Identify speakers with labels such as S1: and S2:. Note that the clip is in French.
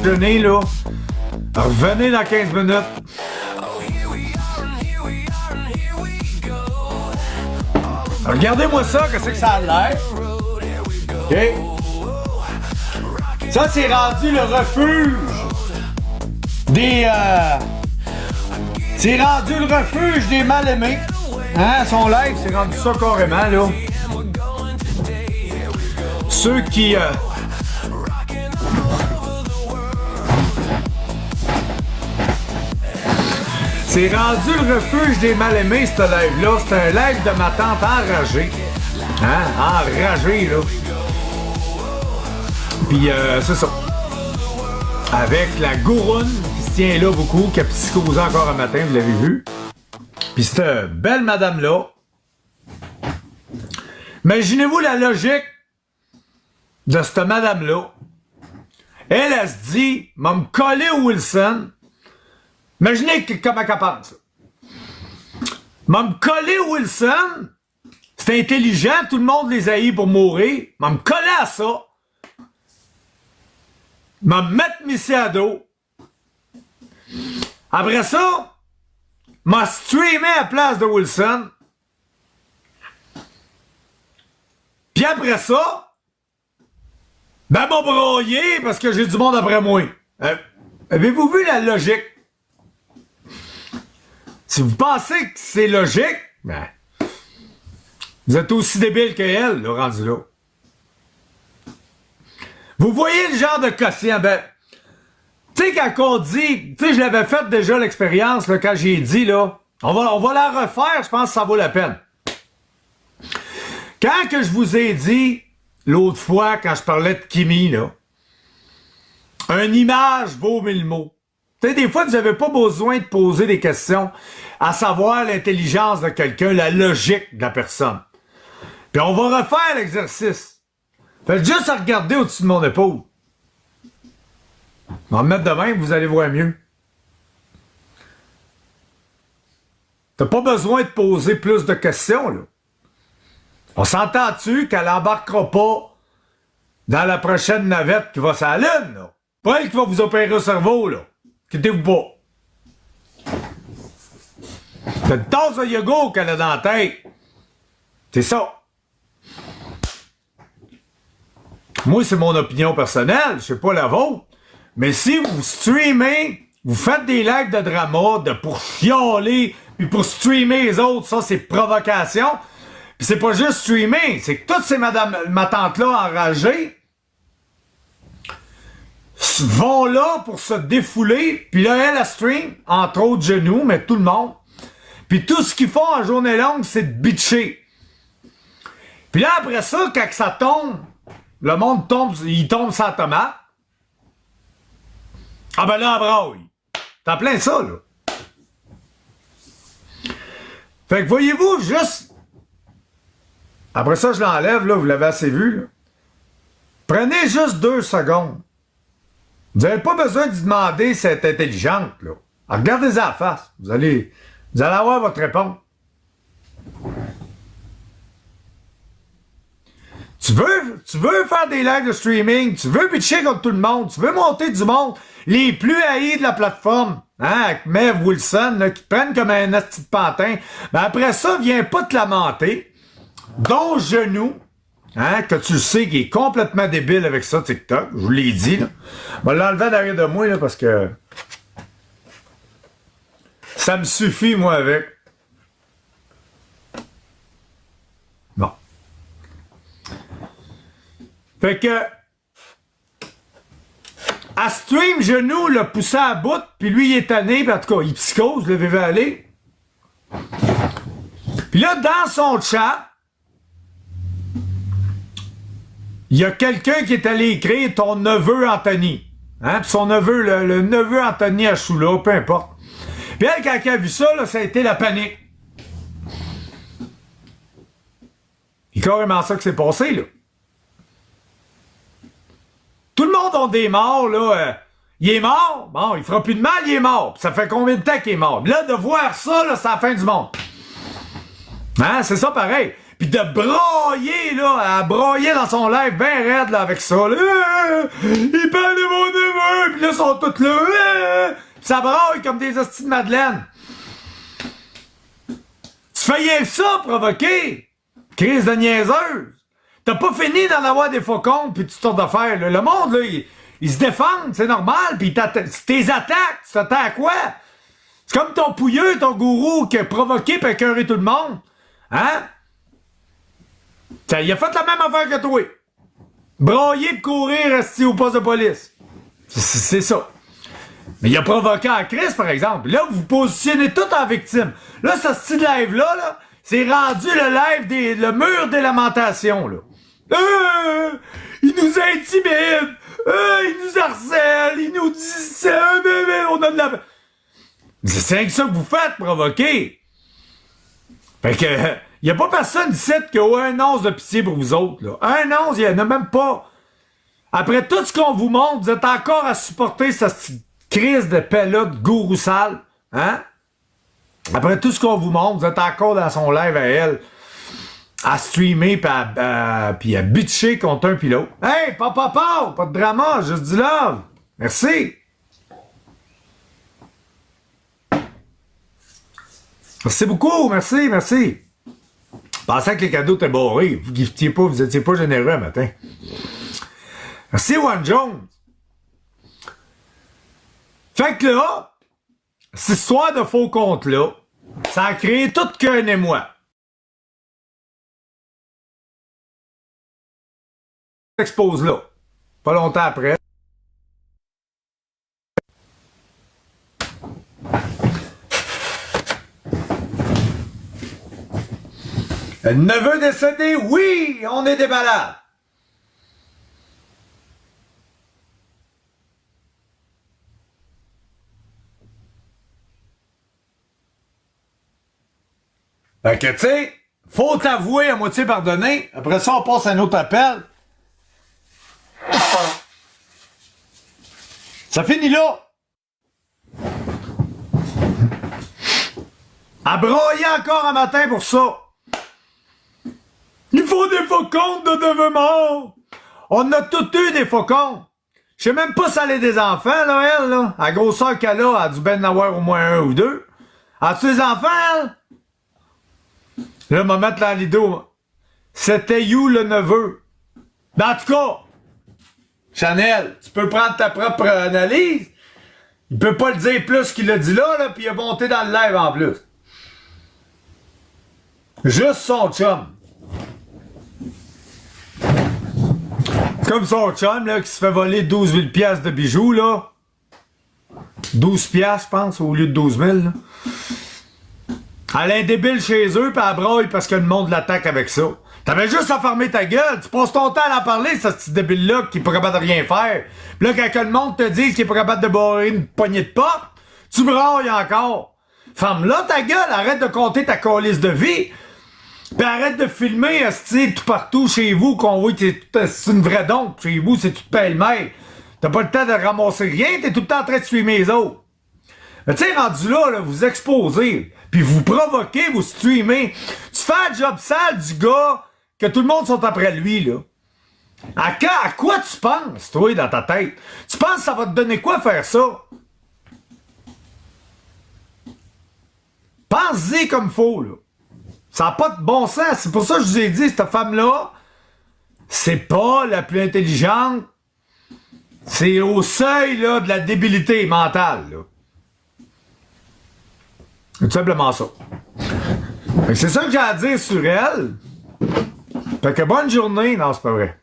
S1: déjeuner, là. Revenez dans 15 minutes. Regardez-moi ça, qu'est-ce que ça a l'air? OK? Ça, c'est rendu le refuge des... C'est rendu le refuge des mal-aimés. Hein? Son live, c'est rendu ça carrément, là. Ceux qui... C'est rendu le refuge des mal-aimés, ce live-là. C'est un live de ma tante enragée. Hein? Enragée, là. Puis, c'est ça. Avec la gouroune qui se tient là beaucoup, qui a psychosé encore un matin, vous l'avez vu. Puis cette belle madame-là. Imaginez-vous la logique de cette madame-là. Elle se dit, m'a me coller au Wilson. Imaginez comment elle pense. M'a me coller au Wilson. C'est intelligent, tout le monde les haït pour mourir. M'a me coller à ça. M'a me mettre Missy à dos. Après ça, m'a streamé à la place de Wilson. Puis après ça, m'a broyé parce que j'ai du monde après moi. Avez-vous vu la logique? Si vous pensez que c'est logique, ben, vous êtes aussi débile qu'elle, là, rendu là. Vous voyez le genre de quotient, ben, tu sais, quand on dit, tu sais, je l'avais fait déjà l'expérience, là, quand j'ai dit, là, on va la refaire, je pense que ça vaut la peine. Quand que je vous ai dit, l'autre fois, quand je parlais de Kimi, là, une image vaut 1000 mots. Tu sais, des fois, vous n'avez pas besoin de poser des questions, à savoir l'intelligence de quelqu'un, la logique de la personne. Puis on va refaire l'exercice. Faites juste à regarder au-dessus de mon épaule. On va me mettre de même, vous allez voir mieux. T'as pas besoin de poser plus de questions, là. On s'entend-tu qu'elle embarquera pas dans la prochaine navette qui va sur la Lune, là? Pas elle qui va vous opérer au cerveau, là. Quittez-vous pas. C'est une tasse de yogourt qu'elle a dans la tête. C'est ça. Moi, c'est mon opinion personnelle, je sais pas la vôtre. Mais si vous streamez, vous faites des lives de drama, pour chialer, puis pour streamer les autres, ça, c'est provocation. Puis c'est pas juste streamer, c'est que toutes ces ma tante-là enragées vont là pour se défouler, puis là, elle stream, entre autres genoux, mais tout le monde. Puis tout ce qu'ils font en journée longue, c'est de bitcher. Puis là, après ça, quand ça tombe, le monde tombe, il tombe sans tomate. Ah ben là, braille. T'as plein ça, là. Fait que voyez-vous, juste... Après ça, je l'enlève, là, vous l'avez assez vu, là. Prenez juste 2 secondes. Vous n'avez pas besoin de demander si elle est intelligente, là. Alors, regardez-en la face. Vous allez avoir votre réponse. Tu veux faire des lives de streaming, tu veux bitcher contre tout le monde, tu veux monter du monde, les plus haïs de la plateforme, hein, avec Mev Wilson, là, qui te prennent comme un asti de pantin, ben après ça, viens pas te lamenter, dont Genou, hein, que tu sais qu'il est complètement débile avec ça, TikTok, je vous l'ai dit, là. Je vais l'enlever derrière de moi, là, parce que ça me suffit, moi, avec. Bon. Fait que, à stream, Genou l'a poussé à bout, puis lui, il est tanné, puis en tout cas, il psychose, le VV aller. Puis là, dans son chat, il y a quelqu'un qui est allé écrire ton neveu Anthony. Hein? Puis son neveu, le neveu Anthony Achoula, peu importe. Puis elle, quand elle a vu ça, là, ça a été la panique. C'est carrément ça que c'est passé, là. Tout le monde a des morts, là. Il est mort? Bon, il fera plus de mal, il est mort. Puis ça fait combien de temps qu'il est mort? Là, de voir ça, là, c'est la fin du monde. Hein? C'est ça pareil. Puis de broyer, là, à broyer dans son live bien raide, là, avec ça, là. Il parle de mon neveu! Puis là, ils sont tous là. Puis ça braille comme des hosties de Madeleine. Tu fais rien que ça, provoquer. Crise de niaiseuse. T'as pas fini d'en avoir des faucons puis toutes sortes d'affaires. Le monde, là, ils se défendent, c'est normal. Puis si t'es attaques, tu t'attends à quoi? C'est comme ton pouilleux, ton gourou qui a provoqué pis écœuré tout le monde. Hein? Il a fait la même affaire que toi. Brailler pis courir, rester au poste de police. C'est ça. Mais il a provoqué en crise, par exemple. Là, vous vous positionnez tout en victime. Là, ce style live-là, là, c'est rendu le live le mur des lamentations, là. Il nous intimide! Il nous harcèle! Il nous dit ça! On a de la... C'est rien que ça que vous faites, provoquer! Fait que... y a pas personne ici qui a un once de pitié pour vous autres, là. Un once, il y en a même pas. Après tout ce qu'on vous montre, vous êtes encore à supporter cette crise de paix-là de gourou sale. Hein? Après tout ce qu'on vous montre, vous êtes encore dans son live à elle. À streamer pis à bitcher contre un pilote. Hey, papa, pas de drama, juste du love. Merci. Merci beaucoup, merci. Je pensais que les cadeaux étaient barrés. Vous giftiez pas, vous étiez pas généreux un matin. Merci, One Jones. Fait que là, cette histoire de faux compte-là, ça a créé tout qu'un émoi. Expose-là. Pas longtemps après. Le neveu décédé, oui, on est des malades. Fait que, tu sais, faut t'avouer à moitié pardonner. Après ça, on passe à un autre appel. Ça finit là. À broyer encore un matin pour ça. Il faut des faucons de neveux morts. On a tous eu des faucons. Je sais même pas si elle a des enfants, là, elle, là. À la grosseur qu'elle a, elle a dû ben en avoir au moins un ou deux. As-tu des enfants, elle? Là, on va mettre dans l'idée. C'était you, le neveu. Mais en tout cas, Chanel, tu peux prendre ta propre analyse. Il peut pas le dire plus qu'il l'a dit là, pis il a monté dans le live en plus. Juste son chum. Comme son chum, là, qui se fait voler 12 000 piastres de bijoux, là. 12 piastres, je pense, au lieu de 12 000, là. Elle est débile chez eux, pis elle braille parce que le monde l'attaque avec ça. T'avais juste à fermer ta gueule. Tu passes ton temps à en parler, ce petit débile-là, qui est pas capable de rien faire. Pis là, quand le monde te dit qu'il est pas capable de barrer une poignée de porte, tu brailles encore. Ferme-là ta gueule, arrête de compter ta calice de vie. Pis arrête de filmer, asti, tout partout chez vous, qu'on voit que c'est une vraie dompe. Chez vous, c'est tout pêle-mêle. T'as pas le temps de ramasser rien, t'es tout le temps en train de suivre les autres. Tu sais, rendu là, vous exposez, puis vous provoquez, vous streamez. Tu fais le job sale du gars que tout le monde sont après lui, là. À quoi tu penses, toi, dans ta tête? Tu penses que ça va te donner quoi faire ça? Pense-y comme faut, là. Ça n'a pas de bon sens. C'est pour ça que je vous ai dit, cette femme-là, c'est pas la plus intelligente. C'est au seuil, là, de la débilité mentale, là. C'est tout simplement ça. C'est ça que j'ai à dire sur elle. Fait que bonne journée. Non, c'est pas vrai.